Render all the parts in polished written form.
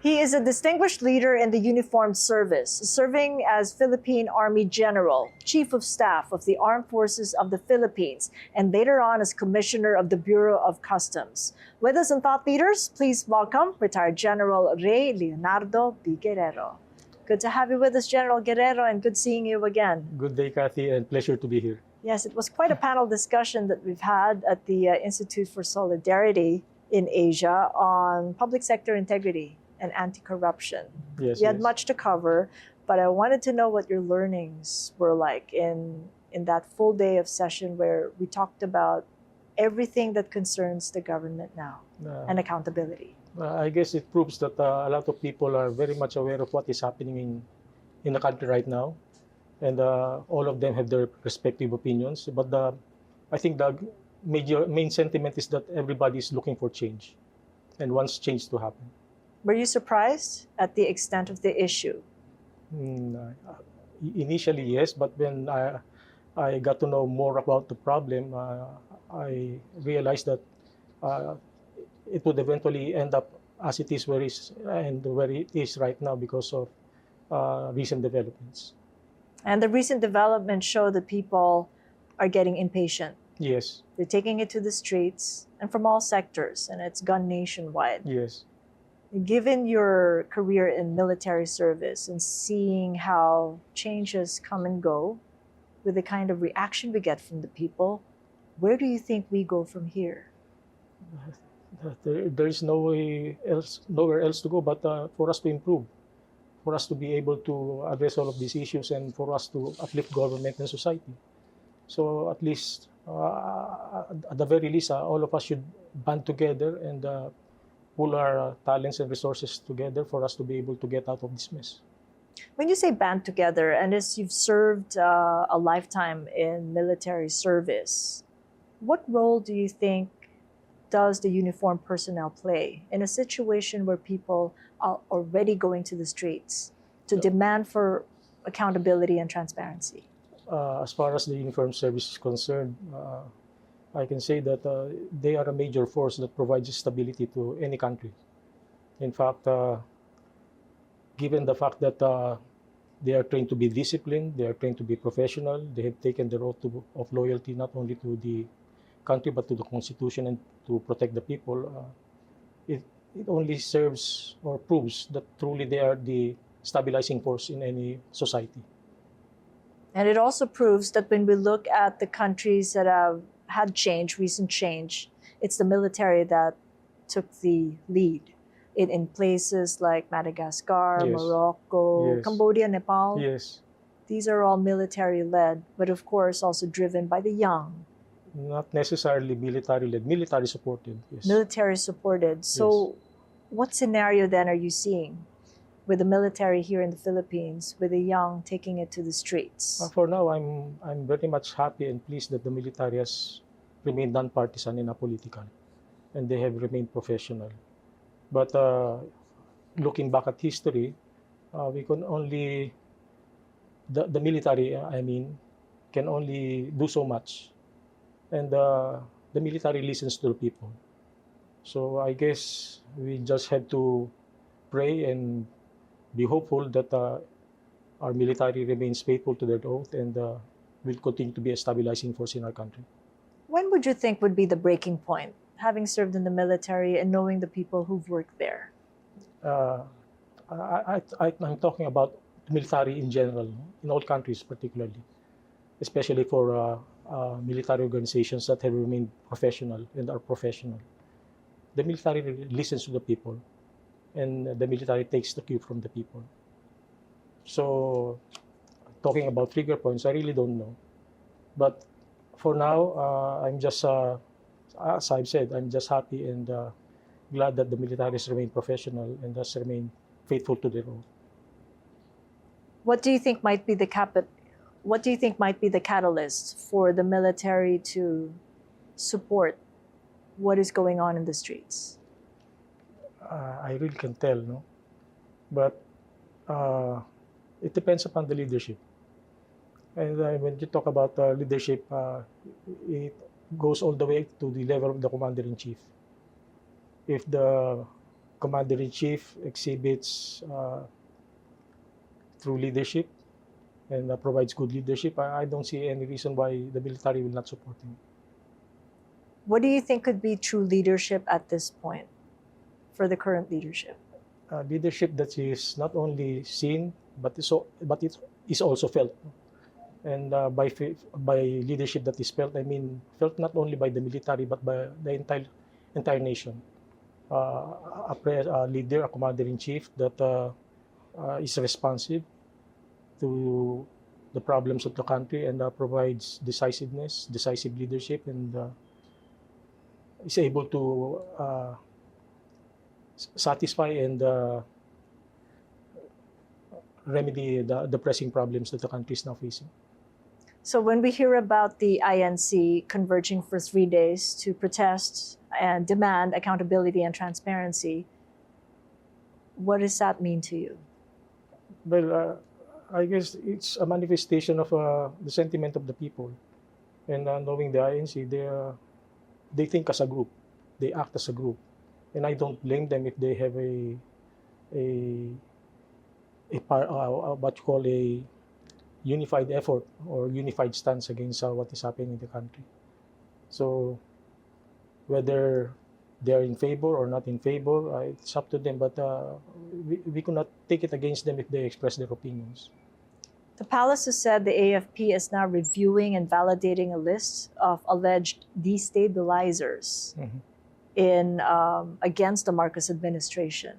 He is a distinguished leader in the uniformed service, serving as Philippine Army General, Chief of Staff of the Armed Forces of the Philippines, and later on as Commissioner of the Bureau of Customs. With us in Thought Leaders, please welcome retired General Rey Guerrero. Good to have you with us, General Guerrero, and good seeing you again. Good day, Cathy, and pleasure to be here. Yes, it was quite a panel discussion that we've had at the Institute for Solidarity in Asia on public sector integrity and anti-corruption. Yes, You had yes. much to cover, but I wanted to know what your learnings were like in that full day of session where we talked about everything that concerns the government now and accountability. I guess it proves that a lot of people are very much aware of what is happening in the country right now, and all of them have their respective opinions. But I think the main sentiment is that everybody is looking for change and wants change to happen. Were you surprised at the extent of the issue? Initially, yes, but when I got to know more about the problem, I realized that it would eventually end up as it is where it is right now because of recent developments. And the recent developments show that people are getting impatient. Yes. They're taking it to the streets and from all sectors, and it's gone nationwide. Yes. Given your career in military service and seeing how changes come and go with the kind of reaction we get from the people, where do you think we go from here? There is nowhere else to go but for us to improve, for us to be able to address all of these issues, and for us to uplift government and society. So at least, at the very least, all of us should band together and pull our talents and resources together for us to be able to get out of this mess. When you say band together, and as you've served a lifetime in military service, what role do you think does the uniformed personnel play in a situation where people are already going to the streets to demand for accountability and transparency? As far as the uniformed service is concerned, I can say that they are a major force that provides stability to any country. In fact, given the fact that they are trained to be disciplined, they are trained to be professional, they have taken the oath of loyalty not only to the country but to the Constitution and to protect the people, it only serves or proves that truly they are the stabilizing force in any society. And it also proves that when we look at the countries that have had change, recent change, it's the military that took the lead in places like Madagascar, Yes. Morocco, Yes. Cambodia, Nepal. Yes, These are all military-led, but of course also driven by the young, not necessarily military-led, military-supported. Yes. military-supported. So what scenario then are you seeing with the military here in the Philippines, with the young taking it to the streets? For now, I'm very much happy and pleased that the military has remained non-partisan and apolitical, and they have remained professional. But looking back at history, we can only the military, can only do so much, and the military listens to the people. So I guess we just have to pray and be hopeful that our military remains faithful to their oath and will continue to be a stabilizing force in our country. When would you think would be the breaking point, having served in the military and knowing the people who've worked there? I'm talking about the military in general, in all countries particularly, especially for military organizations that have remained professional and are professional. The military listens to the people, and the military takes the cue from the people. So, talking about trigger points, I really don't know. But for now, I'm just, as I've said, I'm just happy and glad that the military has remained professional and has remained faithful to their oath. What do you think might be the catalyst for the military to support what is going on in the streets? I really can't tell, no? But it depends upon the leadership. And when you talk about leadership, it goes all the way to the level of the commander-in-chief. If the commander-in-chief exhibits true leadership and provides good leadership, I don't see any reason why the military will not support him. What do you think could be true leadership at this point for the current leadership? Leadership that is not only seen, but it is also felt. And by leadership that is felt, I mean felt not only by the military but by the entire nation. A leader, a commander-in-chief that is responsive to the problems of the country and provides decisive leadership, and is able to satisfy and remedy the pressing problems that the country is now facing. So when we hear about the INC converging for 3 days to protest and demand accountability and transparency, what does that mean to you? Well, I guess it's a manifestation of the sentiment of the people. And knowing the INC, they think as a group, they act as a group, and I don't blame them if they have what you call a unified effort or unified stance against what is happening in the country. So whether they are in favor or not in favor, it's up to them. But we could not take it against them if they express their opinions. The palace has said the AFP is now reviewing and validating a list of alleged destabilizers in against the Marcos administration.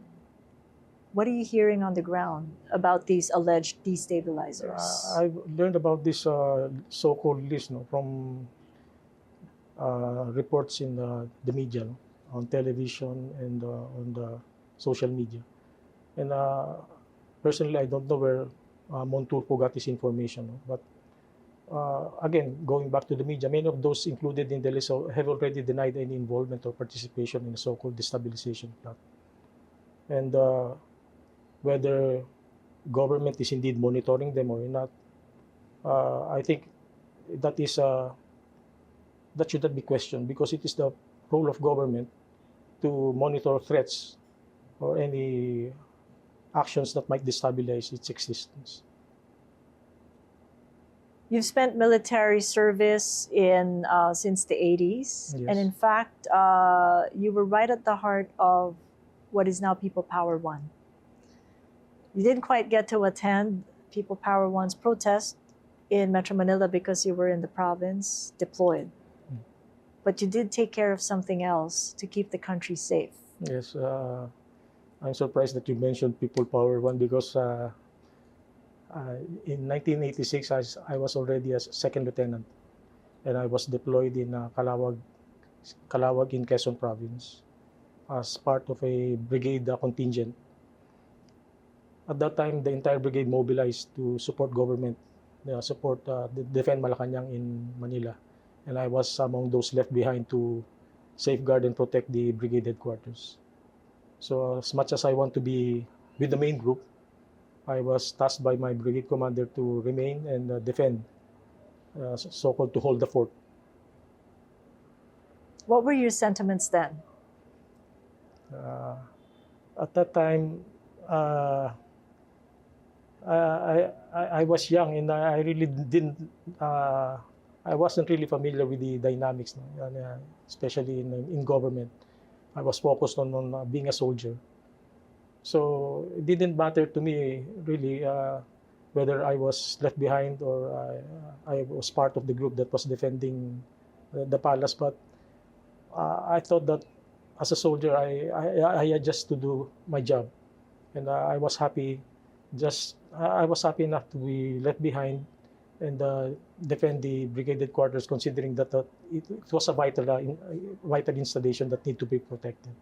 What are you hearing on the ground about these alleged destabilizers? I've learned about this so-called list from reports in the media, on television and on the social media. And personally, I don't know where Monturpo got this information. But again, going back to the media, many of those included in the list have already denied any involvement or participation in the so-called destabilization plot. And whether government is indeed monitoring them or not, I think that should not be questioned, because it is the role of government to monitor threats or any actions that might destabilize its existence. You've spent military service in since the 80s, Yes. and in fact, you were right at the heart of what is now People Power One. You didn't quite get to attend People Power One's protest in Metro Manila because you were in the province deployed. But you did take care of something else to keep the country safe. Yes, I'm surprised that you mentioned People Power One, because in 1986 I was already a second lieutenant, and I was deployed in Calawag in Quezon Province as part of a brigade contingent. At that time, the entire brigade mobilized to support government, defend Malacanang in Manila. And I was among those left behind to safeguard and protect the brigade headquarters. So as much as I want to be with the main group, I was tasked by my brigade commander to remain and defend, so-called to hold the fort. What were your sentiments then? At that time, I was young, and I really didn't. I wasn't really familiar with the dynamics, especially in government. I was focused on being a soldier, so it didn't matter to me really whether I was left behind or I was part of the group that was defending the palace. But I thought that as a soldier, I had just to do my job, and I was happy. I was happy enough to be left behind and defend the brigade headquarters, considering that it was a vital installation that need to be protected.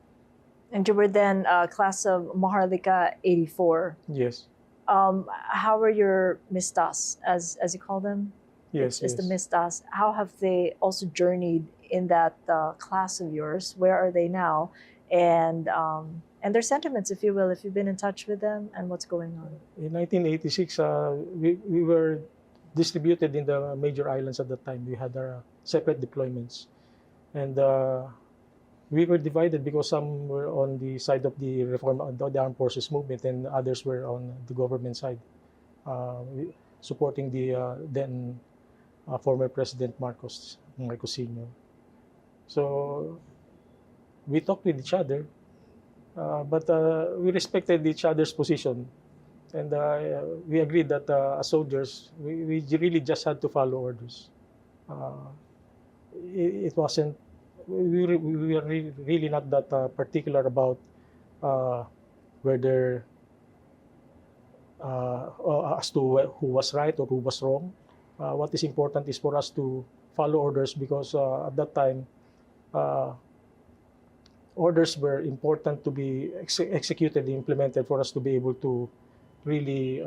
And you were then class of Maharlika 84. Yes. How were your mistas, as you call them? Yes. It's the mistas. How have they also journeyed in that class of yours? Where are they now? And their sentiments, if you will, if you've been in touch with them, and what's going on? In 1986, we were distributed in the major islands at that time. We had our separate deployments. And we were divided because some were on the side of the reform, the armed forces movement, and others were on the government side, supporting the then former President Marcos Sr. So we talked with each other, but we respected each other's position, and we agreed that as soldiers, we really just had to follow orders. Uh, it wasn't. We were really not that particular about uh, whether as to who was right or who was wrong. What is important is for us to follow orders because at that time, uh, orders were important to be executed and implemented for us to be able to really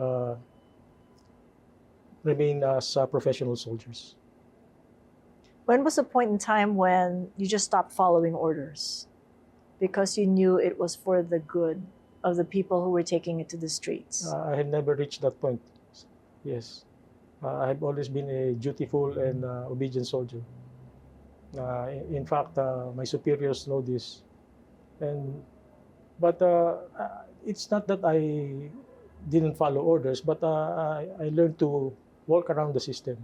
remain as professional soldiers. When was the point in time when you just stopped following orders because you knew it was for the good of the people who were taking it to the streets? I had never reached that point. Yes. I have always been a dutiful and obedient soldier. In fact, my superiors know this. But it's not that I didn't follow orders, but I learned to walk around the system.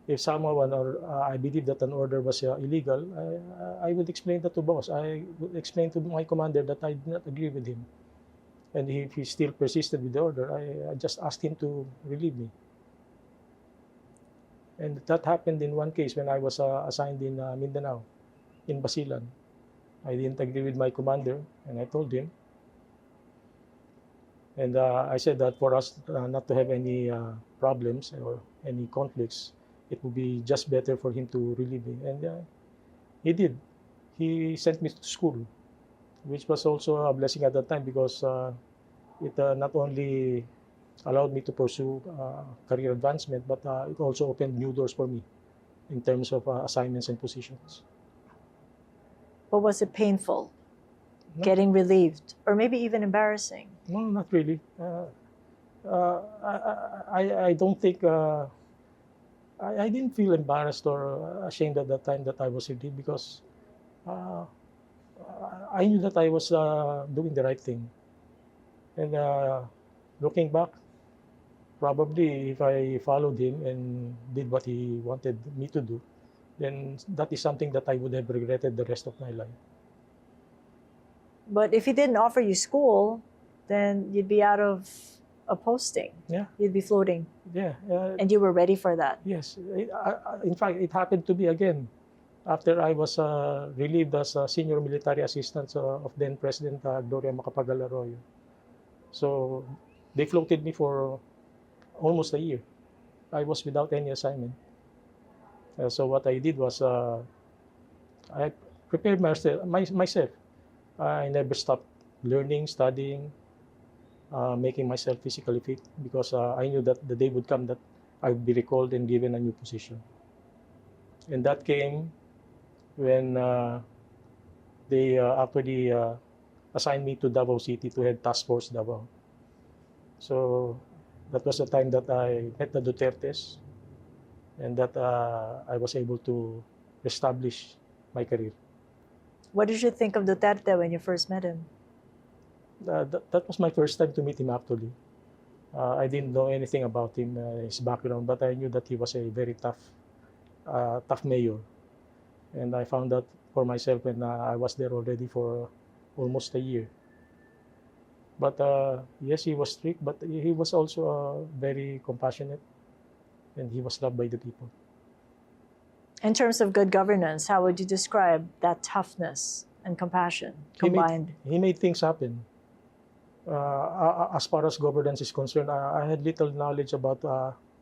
If someone or I believe that an order was illegal, I would explain that to boss. I would explain to my commander that I did not agree with him. And if he still persisted with the order, I just asked him to relieve me. And that happened in one case when I was assigned in Mindanao, in Basilan. I didn't agree with my commander, and I told him. And I said that for us not to have any problems or any conflicts, it would be just better for him to relieve me. And he did. He sent me to school, which was also a blessing at that time because it not only allowed me to pursue career advancement, but it also opened new doors for me in terms of assignments and positions. Or was it painful, No. getting relieved, or maybe even embarrassing? No, not really. I don't think I didn't feel embarrassed or ashamed at that time that I was relieved because uh, I knew that I was doing the right thing. And looking back, probably if I followed him and did what he wanted me to do, then that is something that I would have regretted the rest of my life. But if he didn't offer you school, then you'd be out of a posting. Yeah, You'd be floating. yeah. And you were ready for that. Yes. In fact, it happened to me again after I was relieved as a senior military assistant of then President Gloria Macapagal Arroyo. So they floated me for almost a year. I was without any assignment. So what I did was I prepared myself. I never stopped learning, studying, making myself physically fit because I knew that the day would come that I would be recalled and given a new position. And that came when they actually assigned me to Davao City to head Task Force Davao. So that was the time that I met the Dutertes and that I was able to establish my career. What did you think of Duterte when you first met him? That was my first time to meet him actually. I didn't know anything about him, his background, but I knew that he was a very tough mayor. And I found out for myself when I was there already for almost a year. But yes, he was strict, but he was also very compassionate, and he was loved by the people. In terms of good governance, how would you describe that toughness and compassion combined? He made things happen. As far as governance is concerned, I had little knowledge about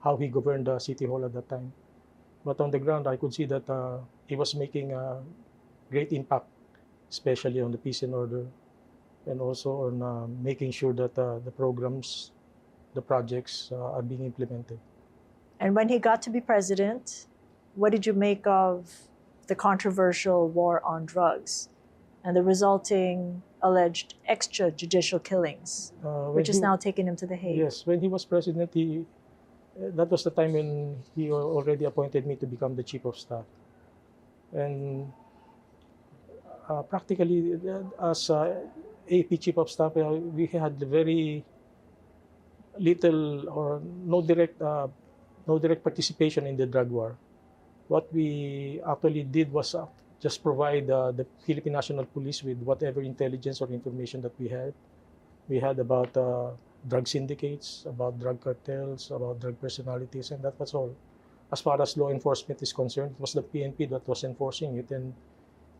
how he governed the city hall at that time. But on the ground, I could see that he was making a great impact, especially on the peace and order, and also on making sure that the programs, the projects are being implemented. And when he got to be president, what did you make of the controversial war on drugs and the resulting alleged extrajudicial killings, which is now taking him to The Hague? Yes, when he was president, that was the time when he already appointed me to become the chief of staff. And Practically, as AP Chief of Staff, we had very little or no direct participation in the drug war. What we actually did was just provide the Philippine National Police with whatever intelligence or information that we had. We had about drug syndicates, about drug cartels, about drug personalities, and that was all. As far as law enforcement is concerned, it was the PNP that was enforcing it, and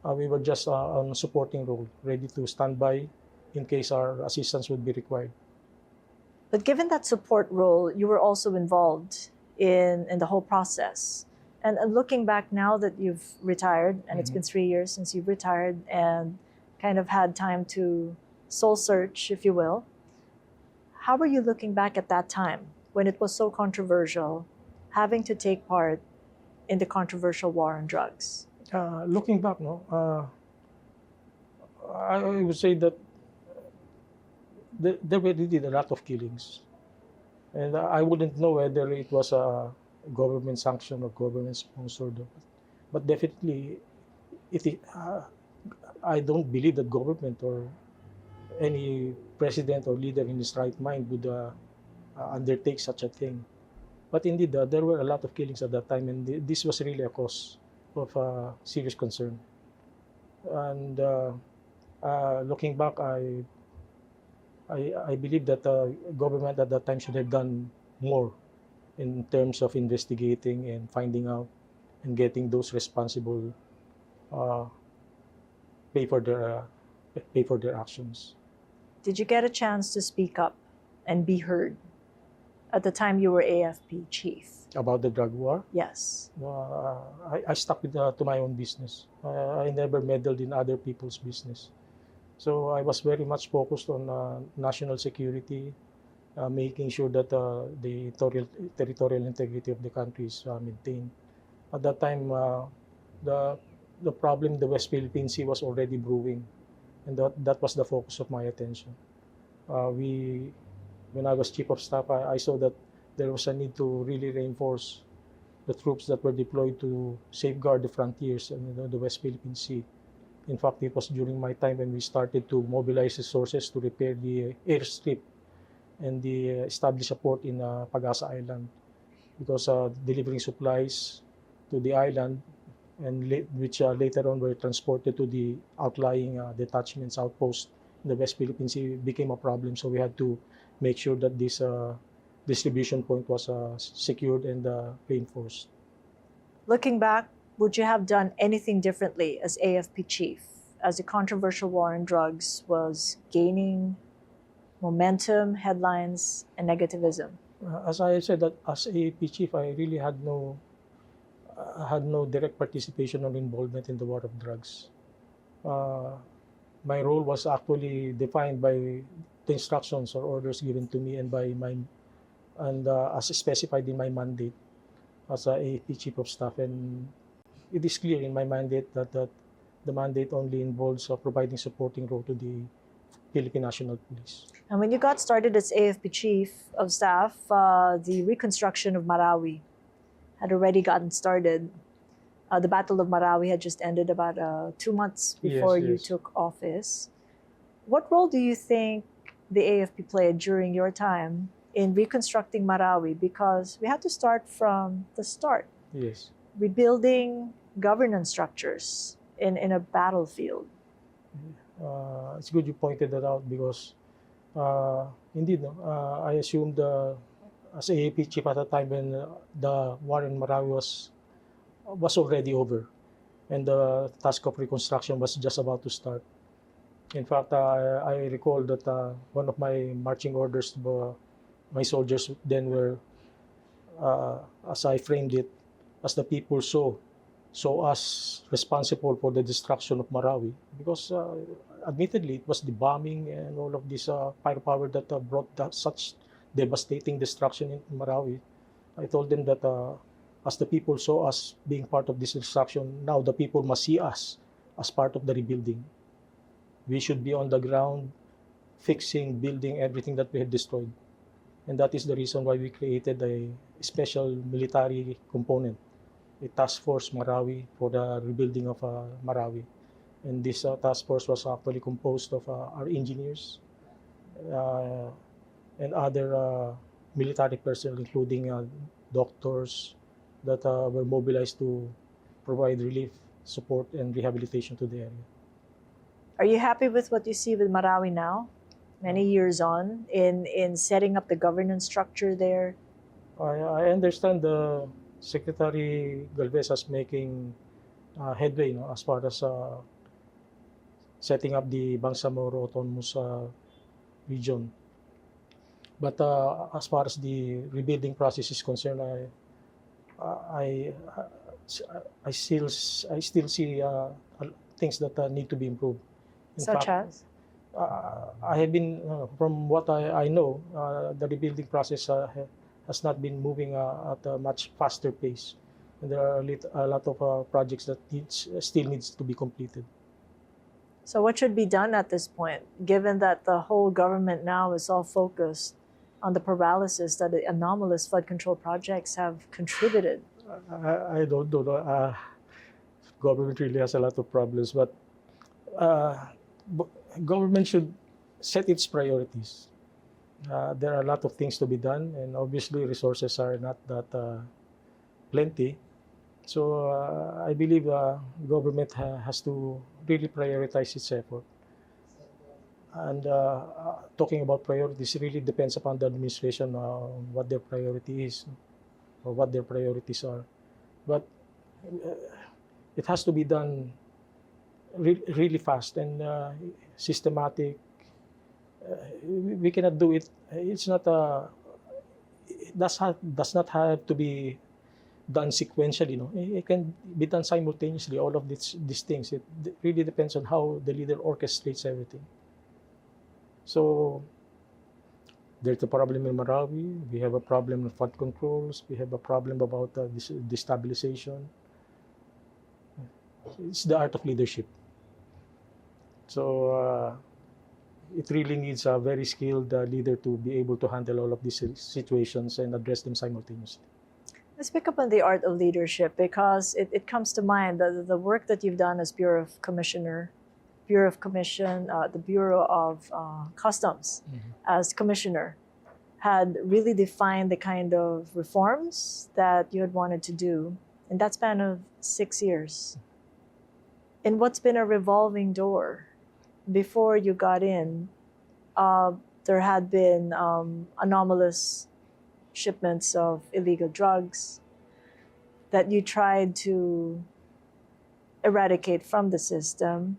we were just on a supporting role, ready to stand by in case our assistance would be required. But given that support role, you were also involved in the whole process. And looking back now that you've retired, and it's been 3 years since you've retired and kind of had time to soul search, if you will, how were you looking back at that time when it was so controversial, having to take part in the controversial war on drugs? Looking back, no, I would say that there were really a lot of killings, and I wouldn't know whether it was a government sanctioned or government sponsored, but definitely, I don't believe that government or any president or leader in his right mind would undertake such a thing. But indeed, there were a lot of killings at that time, and this was really a cause of serious concern. And looking back, I believe that the government at that time should have done more in terms of investigating and finding out and getting those responsible uh, pay for their actions. Did you get a chance to speak up and be heard at the time you were AFP chief? About the drug war, Yes. I stuck to my own business. I never meddled in other people's business. So I was very much focused on national security, making sure that the territorial integrity of the country is maintained. At that time, the the problem in the West Philippine Sea was already brewing, and that was the focus of my attention. We, when I was chief of staff, I saw that there was a need to really reinforce the troops that were deployed to safeguard the frontiers in the West Philippine Sea. In fact, it was during my time when we started to mobilize resources to repair the airstrip and the establish a port in Pag-asa Island, because delivering supplies to the island and which later on were transported to the outlying detachments outposts in the West Philippine Sea became a problem. So we had to make sure that this distribution point was secured and reinforced. Looking back, would you have done anything differently as AFP chief as the controversial war on drugs was gaining momentum, headlines, and negativism? As I said, that as AAP chief, I really had no direct participation or involvement in the war of drugs. Uh, my role was actually defined by the instructions or orders given to me and by my and as specified in my mandate as a AAP chief of staff. And it is clear in my mandate that the mandate only involves providing supporting role to the Philippine National Police. And when you got started as AFP chief of staff, the reconstruction of Marawi had already gotten started. The Battle of Marawi had just ended about 2 months before you Yes. took office. What role do you think the AFP played during your time in reconstructing Marawi? Because we had to start from the start, Yes. rebuilding governance structures in a battlefield. It's good you pointed that out because indeed, no, I assumed as AAP chief at the time when the war in Marawi was already over, and the task of reconstruction was just about to start. In fact, I recall that one of my marching orders to my soldiers then were, as I framed it, as the people saw us responsible for the destruction of Marawi, because admittedly it was the bombing and all of this firepower that brought such devastating destruction in Marawi. I told them that as the people saw us being part of this destruction, now the people must see us as part of the rebuilding. We should be on the ground, fixing, building everything that we had destroyed. And that is the reason why we created a special military component, a task force Marawi for the rebuilding of Marawi. And this task force was actually composed of our engineers uh, and other military personnel, including doctors that were mobilized to provide relief, support, and rehabilitation to the area. Are you happy with what you see with Marawi now, many years on, in setting up the governance structure there? I understand the Secretary Galvez is making headway, as far as setting up the Bangsamoro Autonomous Region. But as far as the rebuilding process is concerned, I, I still see things that need to be improved. In Such fact, as? I have been, from what I know, the rebuilding process has not been moving at a much faster pace. And there are a lot of projects that still needs to be completed. So what should be done at this point, given that the whole government now is all focused on the paralysis that the anomalous flood control projects have contributed? I don't know. Government really has a lot of problems, but uh, government should set its priorities. There are a lot of things to be done, and obviously resources are not that plenty. So I believe government has to really prioritize its effort. And talking about priorities, it really depends upon the administration what their priority is or what their priorities are. But it has to be done really fast and systematic. We cannot do it. It's not it does not have to be done sequentially. It can be done simultaneously. All of these things. It really depends on how the leader orchestrates everything. So there's a problem in Marawi. We have a problem with flood controls. We have a problem about destabilization. It's the art of leadership. So it really needs a very skilled leader to be able to handle all of these situations and address them simultaneously. Let's pick up on the art of leadership, because it comes to mind that the work that you've done as Bureau of Commissioner, Bureau of Commission, the Bureau of Customs as Commissioner had really defined the kind of reforms that you had wanted to do in that span of 6 years. In what's been a revolving door, before you got in, there had been anomalous shipments of illegal drugs that you tried to eradicate from the system.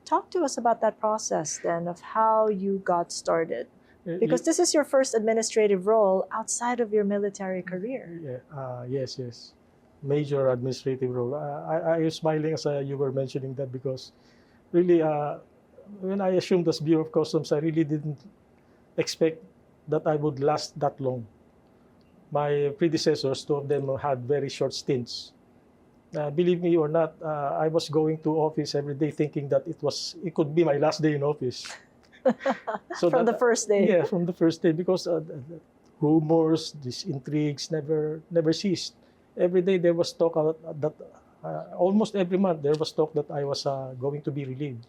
Talk to us about that process then, of how you got started. Because this is your first administrative role outside of your military career. Yes. Major administrative role. I was smiling as you were mentioning that, because really, when I assumed as Bureau of Customs, I really didn't expect that I would last that long. My predecessors, two of them, had very short stints. Believe me or not, I was going to office every day thinking that it could be my last day in office. So From the first day. Yeah, from the first day, because rumors, these intrigues never ceased. Every day there was talk that almost every month there was talk that I was going to be relieved.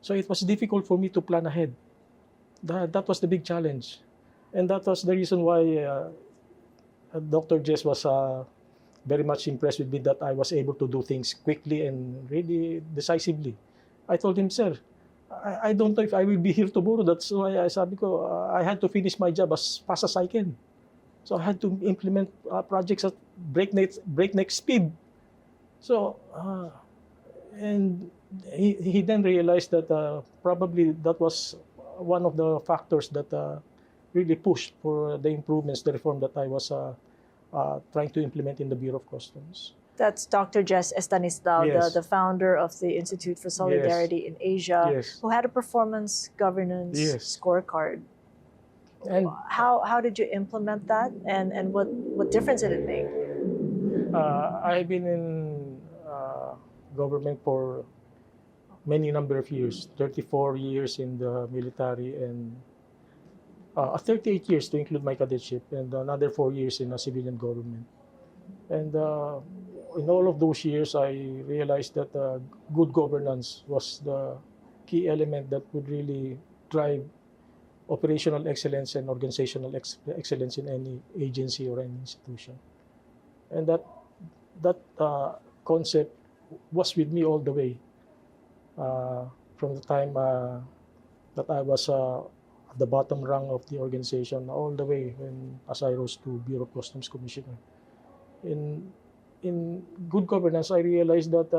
So it was difficult for me to plan ahead. That was the big challenge, and that was the reason why Dr. Jess was very much impressed with me, that I was able to do things quickly and really decisively. I told him, sir, I don't know if I will be here tomorrow. That's why I had to finish my job as fast as I can. So I had to implement projects at breakneck speed. So, and he then realized that probably that was one of the factors that really pushed for the improvements, the reform that I was trying to implement in the Bureau of Customs. That's Dr. Jess Estanislao, Yes. the founder of the Institute for Solidarity in Asia, Yes. who had a performance governance Yes. scorecard. And How did you implement that, and what difference did it make? I've been in government for many number of years, 34 years in the military, and 38 years to include my cadetship, and another 4 years in a civilian government. And in all of those years, I realized that good governance was the key element that would really drive operational excellence and organizational excellence in any agency or any institution. And that concept was with me all the way from the time that I was at the bottom rung of the organization, all the way as I rose to Bureau of Customs Commissioner. In good governance, I realized that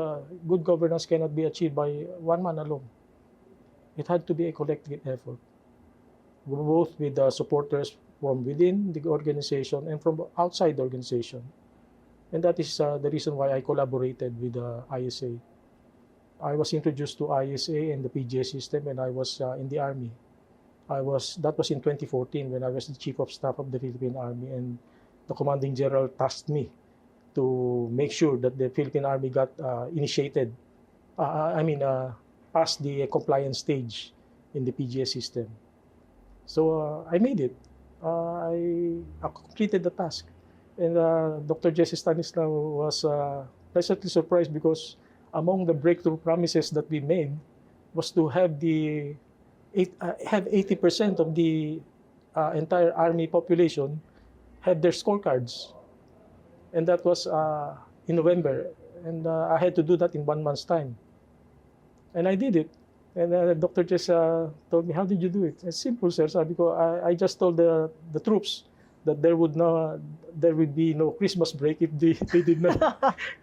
good governance cannot be achieved by one man alone. It had to be a collective effort, both with the supporters from within the organization and from outside the organization. And that is the reason why I collaborated with the ISA. I was introduced to ISA and the PGS system when I was in the Army. That was in 2014 when I was the Chief of Staff of the Philippine Army, and the Commanding General tasked me to make sure that the Philippine Army got past the compliance stage in the PGS system. So I made it. I completed the task. And Dr. Jesse Stanislaw was pleasantly surprised because among the breakthrough promises that we made was to have 80% of the entire Army population have their scorecards. And that was in November. And I had to do that in 1 month's time. And I did it. And Dr. Jess told me, how did you do it? It's simple, sir. Because I just told the troops that there would be no Christmas break if they did not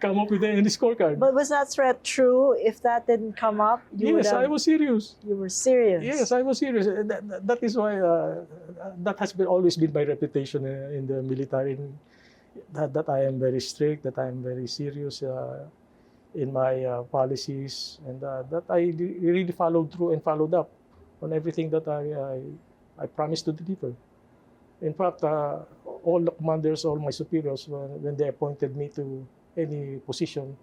come up with any scorecard. But was that threat true? If that didn't come up, yes, I was serious. You were serious. Yes, I was serious. That is why that has always been my reputation in the military. That I am very strict, that I am very serious in my policies, and that I really followed through and followed up on everything that I promised to deliver. In fact, all the commanders, all my superiors, when they appointed me to any position,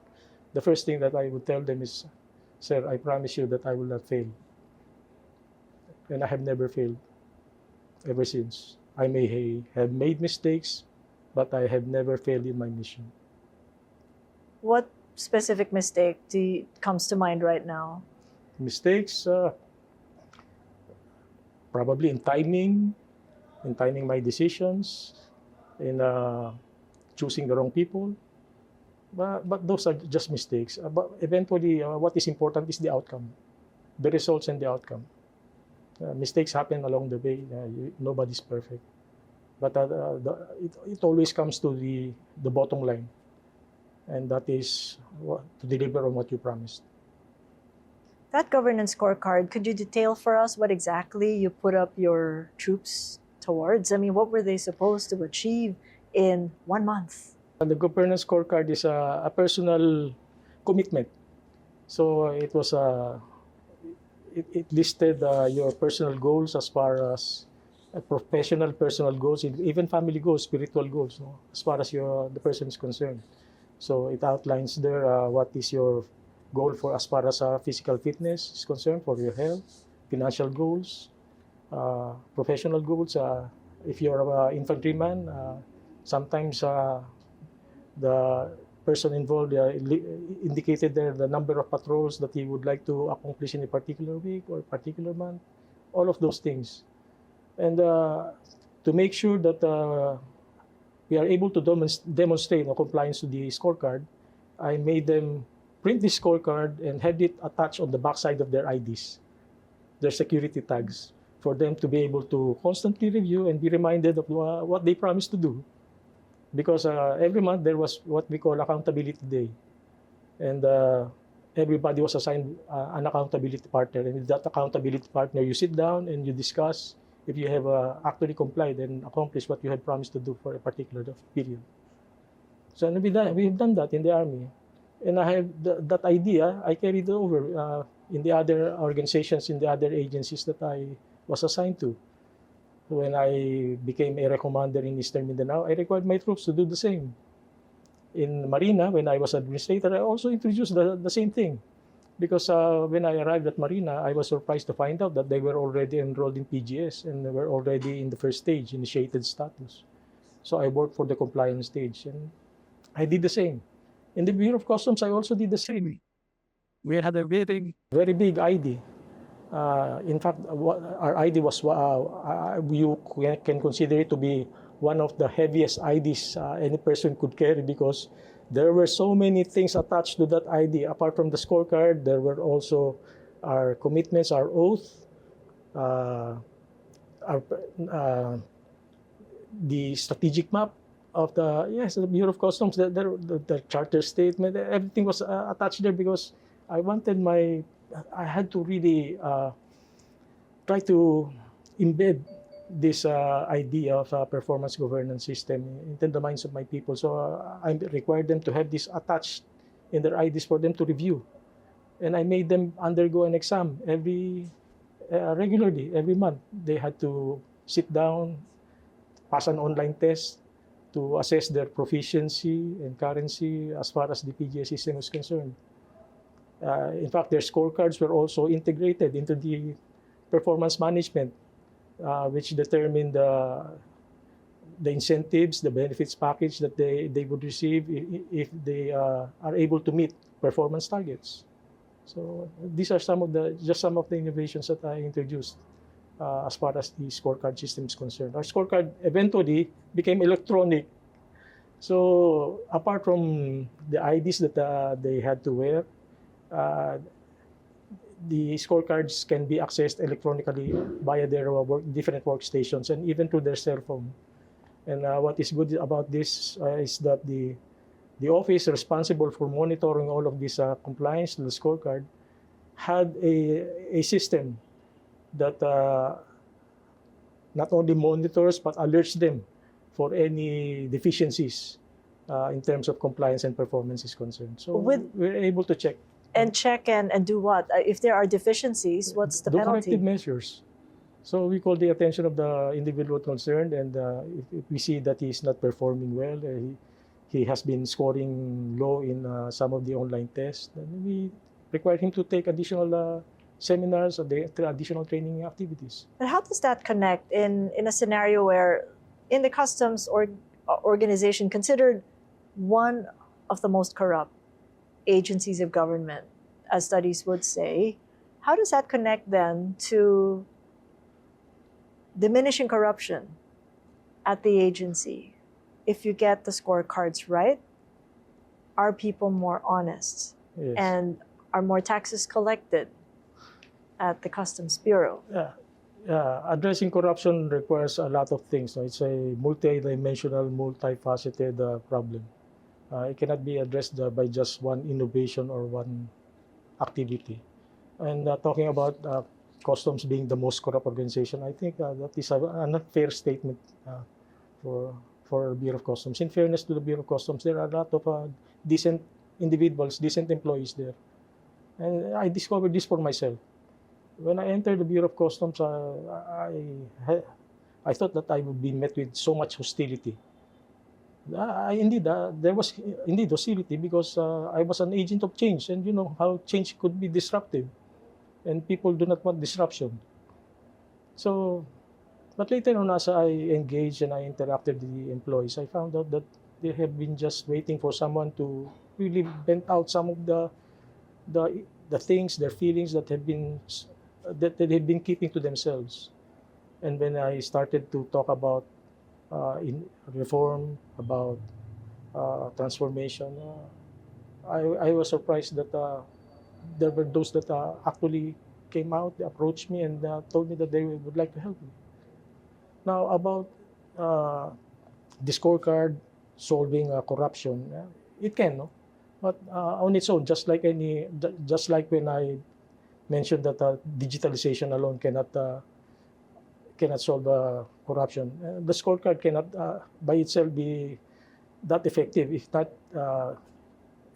the first thing that I would tell them is, sir, I promise you that I will not fail. And I have never failed ever since. I may have made mistakes, but I have never failed in my mission. What specific mistake comes to mind right now? Mistakes, probably in timing my decisions, in choosing the wrong people. But those are just mistakes. But eventually, what is important is the outcome, the results and the outcome. Mistakes happen along the way. Nobody's perfect. But it always comes to the bottom line. And that is to deliver on what you promised. That governance scorecard, could you detail for us what exactly you put up your troops towards? I mean, what were they supposed to achieve in 1 month? And the governance scorecard is a personal commitment. So it was it listed your personal goals as far as professional personal goals, even family goals, spiritual goals, no? As far as the person is concerned. So it outlines there what is your goal for as far as physical fitness is concerned, for your health, financial goals, professional goals. If you're an infantryman, sometimes the person involved indicated there the number of patrols that he would like to accomplish in a particular week or a particular month, all of those things. And to make sure that we are able to demonstrate compliance to the scorecard, I made them print the scorecard and had it attached on the backside of their IDs, their security tags, for them to be able to constantly review and be reminded of what they promised to do. Because every month there was what we call accountability day. And everybody was assigned an accountability partner. And with that accountability partner, you sit down and you discuss if you have actually complied and accomplished what you had promised to do for a particular period. So we have done that in the Army. And I have that idea, I carried over in the other organizations, in the other agencies that I was assigned to. When I became area commander in Eastern Mindanao, I required my troops to do the same. In Marina, when I was administrator, I also introduced the same thing. Because when I arrived at Marina, I was surprised to find out that they were already enrolled in PGS and they were already in the first stage, initiated status. So I worked for the compliance stage, and I did the same. In the Bureau of Customs, I also did the same. We had a very big ID. In fact, our ID was, you can consider it to be one of the heaviest IDs any person could carry, because there were so many things attached to that ID. Apart from the scorecard, there were also our commitments, our oath, uh, our, the strategic map of the Bureau of Customs, the charter statement, everything was attached there, because I wanted I had to really try to embed this idea of a performance governance system into the minds of my people. So I required them to have this attached in their IDs for them to review. And I made them undergo an exam regularly, every month. They had to sit down, pass an online test to assess their proficiency and currency as far as the PGS system was concerned. In fact, their scorecards were also integrated into the performance management, which determined the incentives, the benefits package that they would receive if they are able to meet performance targets. So these are some of the innovations that I introduced as far as the scorecard system is concerned. Our scorecard eventually became electronic. So apart from the IDs that they had to wear, the scorecards can be accessed electronically via their different workstations and even through their cell phone. And what is good about this is that the office responsible for monitoring all of this compliance to the scorecard had a system that not only monitors but alerts them for any deficiencies in terms of compliance and performance is concerned. So we're able to check. And check and do what? If there are deficiencies, what's the penalty? Corrective measures. So we call the attention of the individual concerned, and if we see that he's not performing well, he has been scoring low in some of the online tests, then we require him to take additional seminars or additional training activities. And how does that connect in a scenario where in the customs organization considered one of the most corrupt agencies of government, as studies would say, how does that connect then to diminishing corruption at the agency? If you get the scorecards right, are people more honest? Yes. And are more taxes collected at the Customs Bureau? Yeah. Addressing corruption requires a lot of things. So it's a multi-dimensional, multifaceted problem. It cannot be addressed by just one innovation or one activity. And talking about customs being the most corrupt organization, I think that is an unfair statement for Bureau of Customs. In fairness to the Bureau of Customs, there are a lot of decent individuals, decent employees there. And I discovered this for myself. When I entered the Bureau of Customs, I thought that I would be met with so much hostility. There was indeed hostility because I was an agent of change, and you know how change could be disruptive, and people do not want disruption. So, but later on, as I engaged and I interacted with the employees, I found out that they have been just waiting for someone to really vent out some of the things, their feelings that they've been keeping to themselves. And when I started to talk about in reform, about transformation, I was surprised that there were those that actually came out, they approached me and told me that they would like to help me. Now about the scorecard solving corruption, it can, no? But on its own, just like when I mentioned that digitalization alone cannot solve corruption. The scorecard cannot by itself be that effective if not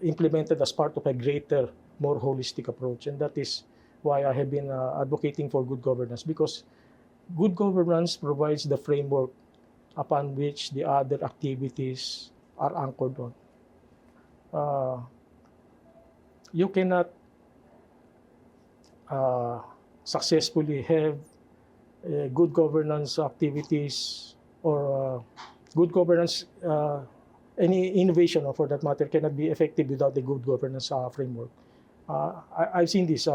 implemented as part of a greater, more holistic approach. And that is why I have been advocating for good governance, because good governance provides the framework upon which the other activities are anchored on. You cannot successfully have good governance activities or good governance any innovation, or for that matter, cannot be effective without a good governance framework. I've seen this.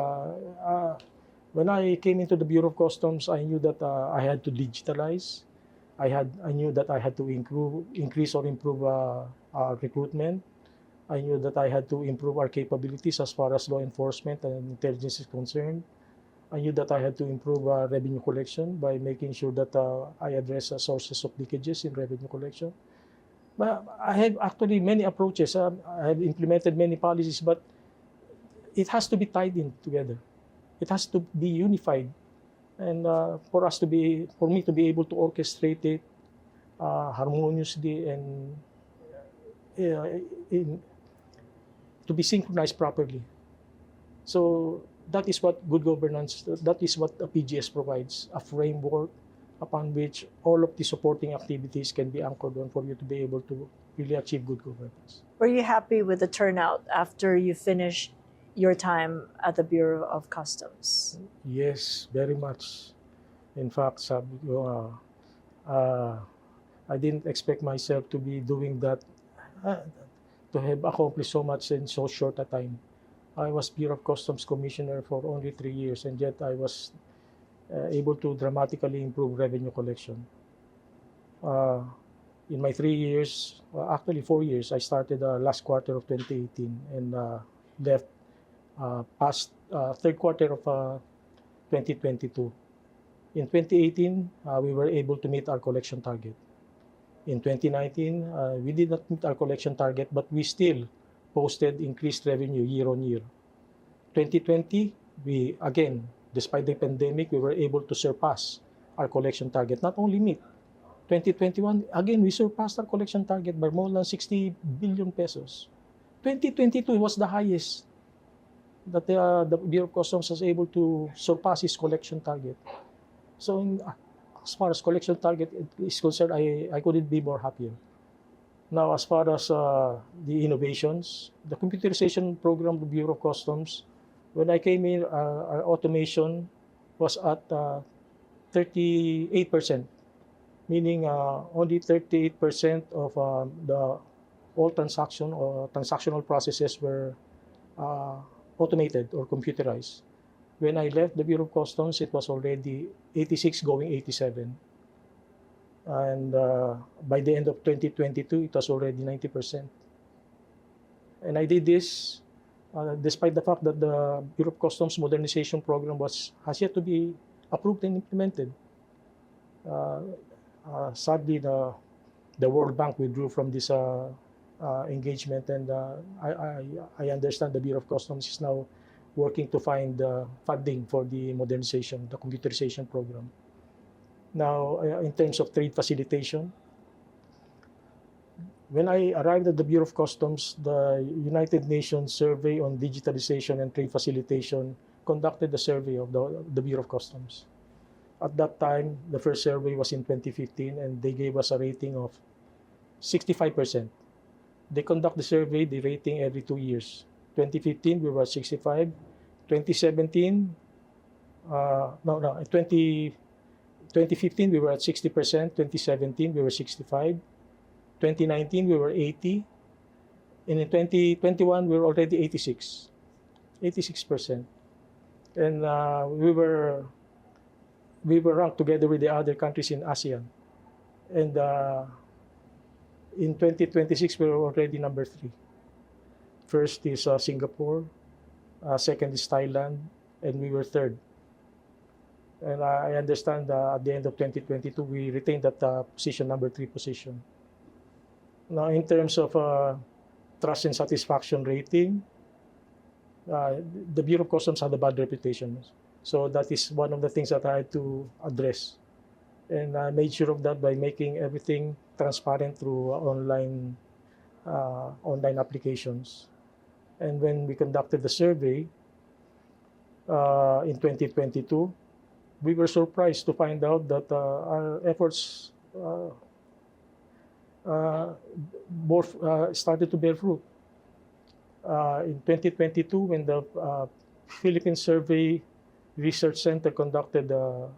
When I came into the Bureau of Customs, I knew that I had to digitalize. I knew that I had to increase or improve recruitment. I knew that I had to improve our capabilities as far as law enforcement and intelligence is concerned. I knew that I had to improve revenue collection by making sure that I address sources of leakages in revenue collection. But I have actually many approaches. I have implemented many policies, but it has to be tied in together. It has to be unified, and for me to be able to orchestrate it harmoniously and to be synchronized properly. So that is what good governance, that is what a PGS provides, a framework upon which all of the supporting activities can be anchored on for you to be able to really achieve good governance. Were you happy with the turnout after you finished your time at the Bureau of Customs? Yes, very much. In fact, sabi ko, I didn't expect myself to be doing that, to have accomplished so much in so short a time. I was Bureau of Customs Commissioner for only 3 years, and yet I was able to dramatically improve revenue collection. In my 3 years, actually 4 years, I started last quarter of 2018 and left past third quarter of 2022. In 2018, we were able to meet our collection target. In 2019, we did not meet our collection target, but we still posted increased revenue year on year. 2020, we again, despite the pandemic, we were able to surpass our collection target. Not only meet. 2021, again, we surpassed our collection target by more than 60 billion pesos. 2022 was the highest that the Bureau of Customs was able to surpass its collection target. So as far as collection target is concerned, I couldn't be more happier. Now, as far as the innovations, the computerization program of the Bureau of Customs, when I came in, our automation was at 38%, meaning only 38% of all transactional processes were automated or computerized. When I left the Bureau of Customs, it was already 86 going 87. And by the end of 2022, it was already 90%. And I did this despite the fact that the Bureau of Customs modernization program has yet to be approved and implemented. Sadly, the World Bank withdrew from this engagement, and I understand the Bureau of Customs is now working to find funding for the modernization, the computerization program. Now, in terms of trade facilitation, when I arrived at the Bureau of Customs, the United Nations Survey on Digitalization and Trade Facilitation conducted a survey of the Bureau of Customs. At that time, the first survey was in 2015, and they gave us a rating of 65%. They conduct the survey, the rating every 2 years. 2015, we were at 65. 2017, 2015, we were at 60%. 2017, we were 65. 2019, we were 80. And in 2021, we were already 86%. And we were ranked together with the other countries in ASEAN. And in 2026, we were already number 3. First is Singapore, second is Thailand, and we were third. And I understand at the end of 2022, we retained that position, number 3 position. Now, in terms of trust and satisfaction rating, the Bureau of Customs had a bad reputation. So that is one of the things that I had to address. And I made sure of that by making everything transparent through online applications. And when we conducted the survey in 2022, we were surprised to find out that our efforts started to bear fruit. In 2022, when the Philippine Survey Research Center conducted a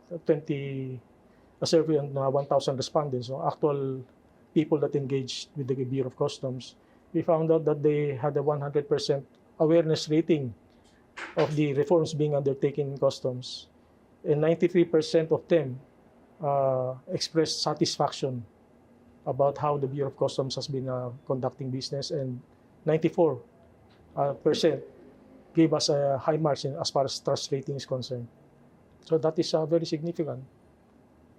survey on 1,000 respondents, actual people that engaged with the Bureau of Customs, we found out that they had a 100% awareness rating of the reforms being undertaken in customs, and 93% of them expressed satisfaction about how the Bureau of Customs has been conducting business, and 94% gave us a high marks as far as trust rating is concerned. So that is very significant.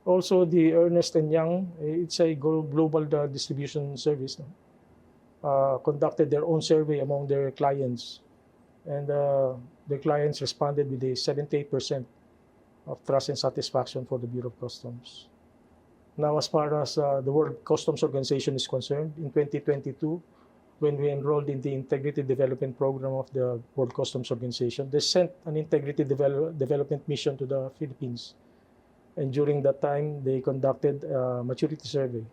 Also, the Ernst & Young, it's a global distribution service, conducted their own survey among their clients, and their clients responded with a 78% of trust and satisfaction for the Bureau of Customs. Now, as far as the World Customs Organization is concerned, in 2022, when we enrolled in the Integrity Development Program of the World Customs Organization, they sent an integrity development mission to the Philippines. And during that time, they conducted a maturity survey.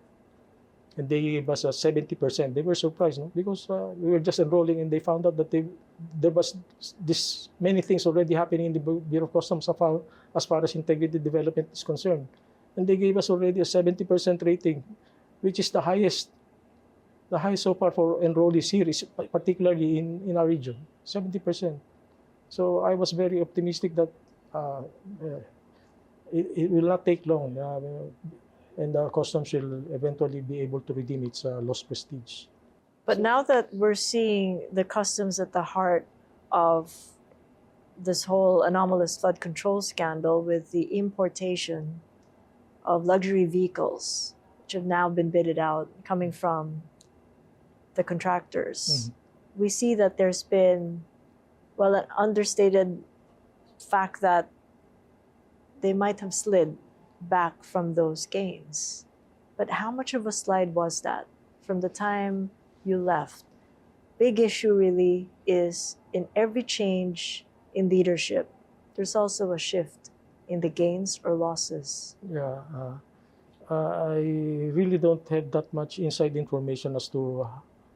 And they gave us a 70%. They were surprised, no? Because we were just enrolling, and they found out that there was this many things already happening in the Bureau of Customs as far as integrity development is concerned. And they gave us already a 70% rating, which is the highest so far for enrollees here, particularly in our region, 70%. So I was very optimistic that it will not take long, and the customs will eventually be able to redeem its lost prestige. But now that we're seeing the customs at the heart of this whole anomalous flood control scandal with the importation of luxury vehicles, which have now been bidded out, coming from the contractors, we see that there's been, well, an understated fact that they might have slid back from those gains. But how much of a slide was that from the time you left? Big issue really is in every change in leadership, there's also a shift in the gains or losses. Yeah, I really don't have that much inside information as to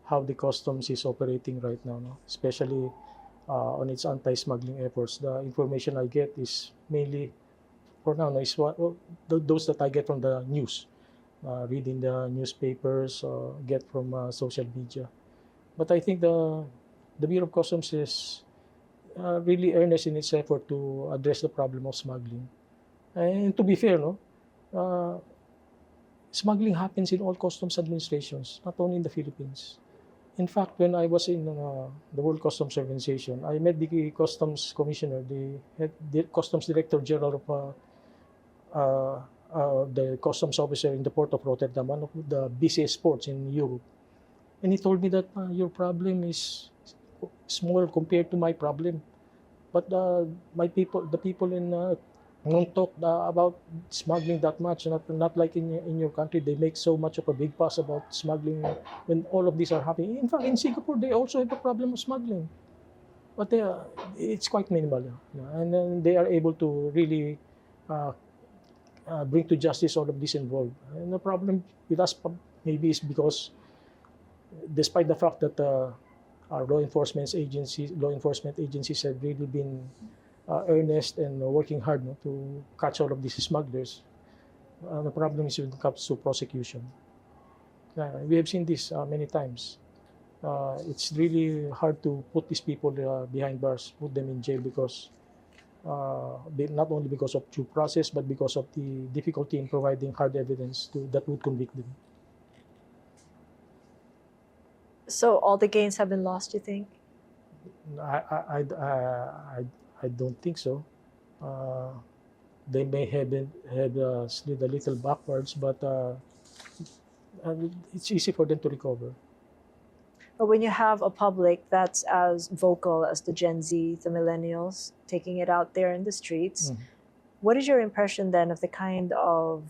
how the customs is operating right now, no? Especially on its anti-smuggling efforts. The information I get is mainly, for now, is those that I get from the news, reading the newspapers, get from social media. But I think the Bureau of Customs is really earnest in its effort to address the problem of smuggling. And to be fair, no, smuggling happens in all customs administrations, not only in the Philippines. In fact, when I was in the World Customs Organization, I met the Customs Commissioner, the Customs Director General of the Customs Officer in the Port of Rotterdam, one of the busiest ports in Europe. And he told me that your problem is small compared to my problem. But the people in don't talk about smuggling that much, not like in your country. They make so much of a big fuss about smuggling when all of these are happening. In fact, in Singapore, they also have a problem of smuggling. But it's quite minimal. And then they are able to really bring to justice all of this involved. And the problem with us maybe is because, despite the fact that our law enforcement agencies have really been earnest and working hard, no, to catch all of these smugglers. The problem is when it comes to prosecution. We have seen this many times. It's really hard to put these people behind bars, put them in jail, because not only because of due process, but because of the difficulty in providing hard evidence that would convict them. So all the gains have been lost, you think? I don't think so. They may have slid a little backwards, but it's easy for them to recover. But when you have a public that's as vocal as the Gen Z, the millennials, taking it out there in the streets, what is your impression then of the kind of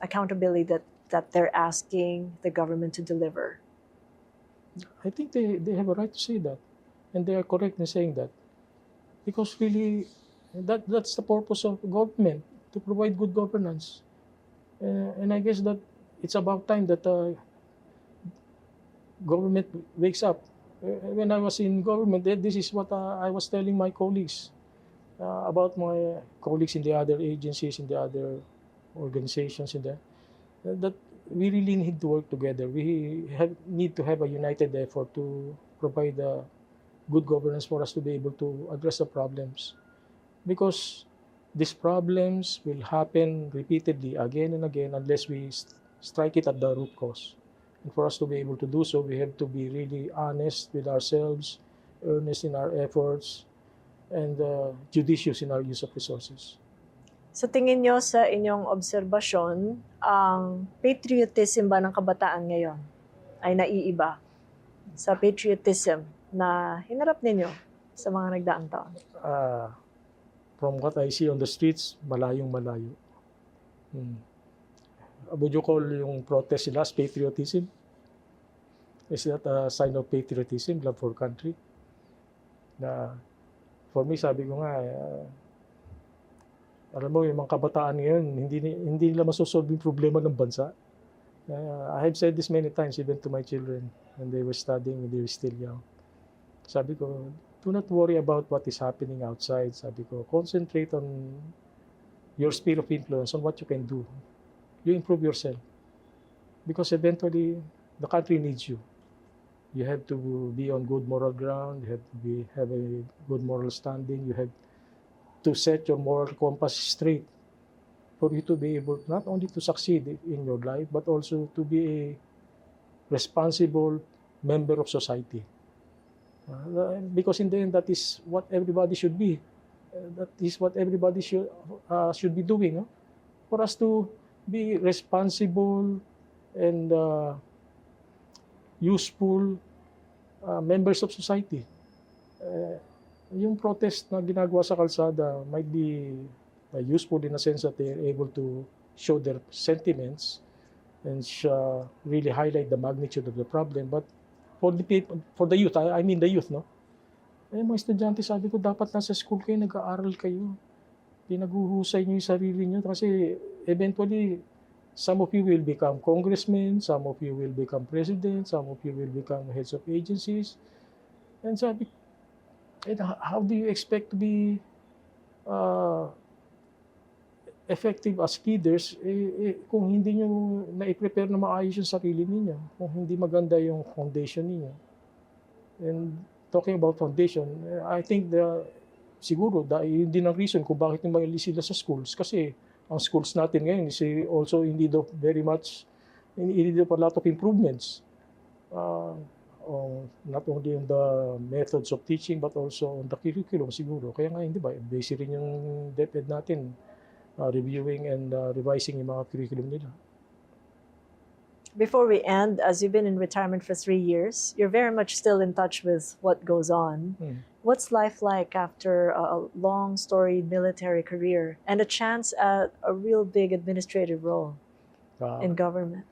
accountability that they're asking the government to deliver? I think they have a right to say that, and they are correct in saying that, because really that's the purpose of government, to provide good governance, and I guess that it's about time that government wakes up. When I was in government, this is what I was telling my colleagues, about my colleagues in the other agencies, in the other organizations, that we really need to work together. We need to have a united effort to provide good governance for us to be able to address the problems. Because these problems will happen repeatedly again and again unless we strike it at the root cause. And for us to be able to do so, we have to be really honest with ourselves, earnest in our efforts, and judicious in our use of resources. Sa tingin nyo, sa inyong obserbasyon, ang patriotism ba ng kabataan ngayon ay naiiba sa patriotism na hinarap ninyo sa mga nagdaang taon? From what I see on the streets, malayong malayo. Would you call yung protest nila as patriotism? Is that a sign of patriotism, love for country? For me, sabi ko nga, alam mo, yung mga kabataan ngayon, hindi nila masosolve yung problema ng bansa. I have said this many times, even to my children, when they were studying, when they were still young. Sabi ko, do not worry about what is happening outside. Sabi ko, concentrate on your sphere of influence, on what you can do. You improve yourself. Because eventually, the country needs you. You have to be on good moral ground. You have to have a good moral standing. You have to set your moral compass straight for you to be able not only to succeed in your life, but also to be a responsible member of society. Because in the end, that is what everybody should be. That is what everybody should be doing. No? For us to be responsible and useful members of society. Yung protest na ginagawa sa kalsada might be useful in a sense that they're able to show their sentiments and really highlight the magnitude of the problem. But for the people, for the youth, I mean the youth, no? Mga estudyante, sabi ko, dapat nasa school kayo, nag-aaral kayo. Pinaguhusay niyo yung sarili niyo kasi eventually, some of you will become congressmen, some of you will become president, some of you will become heads of agencies. And sabi, how do you expect to be effective as leaders kung hindi nyo na-prepare na maayos yung sarili ninyo, kung hindi maganda yung foundation ninyo? And talking about foundation, I think siguro yun din ang reason kung bakit mali sila sa schools. Kasi ang schools natin ngayon is also in need of in need of a lot of improvements. Not only on the methods of teaching but also on the curriculum siguro. Kaya nga hindi ba, basic rin yung DepEd natin, reviewing and revising yung mga curriculum nila. Before we end, as you've been in retirement for 3 years, you're very much still in touch with what goes on. What's life like after a long, storied military career and a chance at a real big administrative role in government?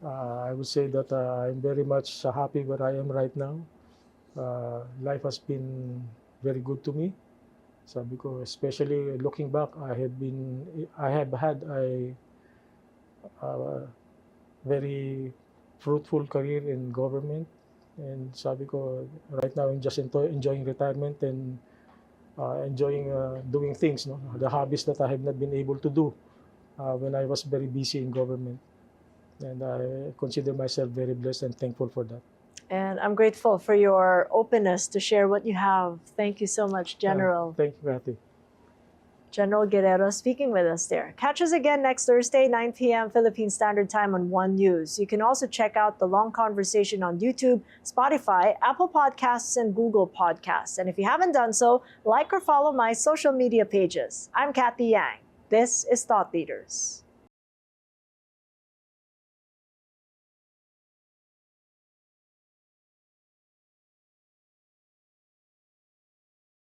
I would say that I'm very much happy where I am right now. Life has been very good to me. Sabi ko, especially looking back, I have had a very fruitful career in government. And sabi ko, right now I'm just enjoying retirement and enjoying doing things, no? The hobbies that I have not been able to do when I was very busy in government. And I consider myself very blessed and thankful for that. And I'm grateful for your openness to share what you have. Thank you so much, General. Thank you, Cathy. General Guerrero speaking with us there. Catch us again next Thursday, 9 p.m. Philippine Standard Time on One News. You can also check out the long conversation on YouTube, Spotify, Apple Podcasts, and Google Podcasts. And if you haven't done so, like or follow my social media pages. I'm Cathy Yang. This is Thought Leaders.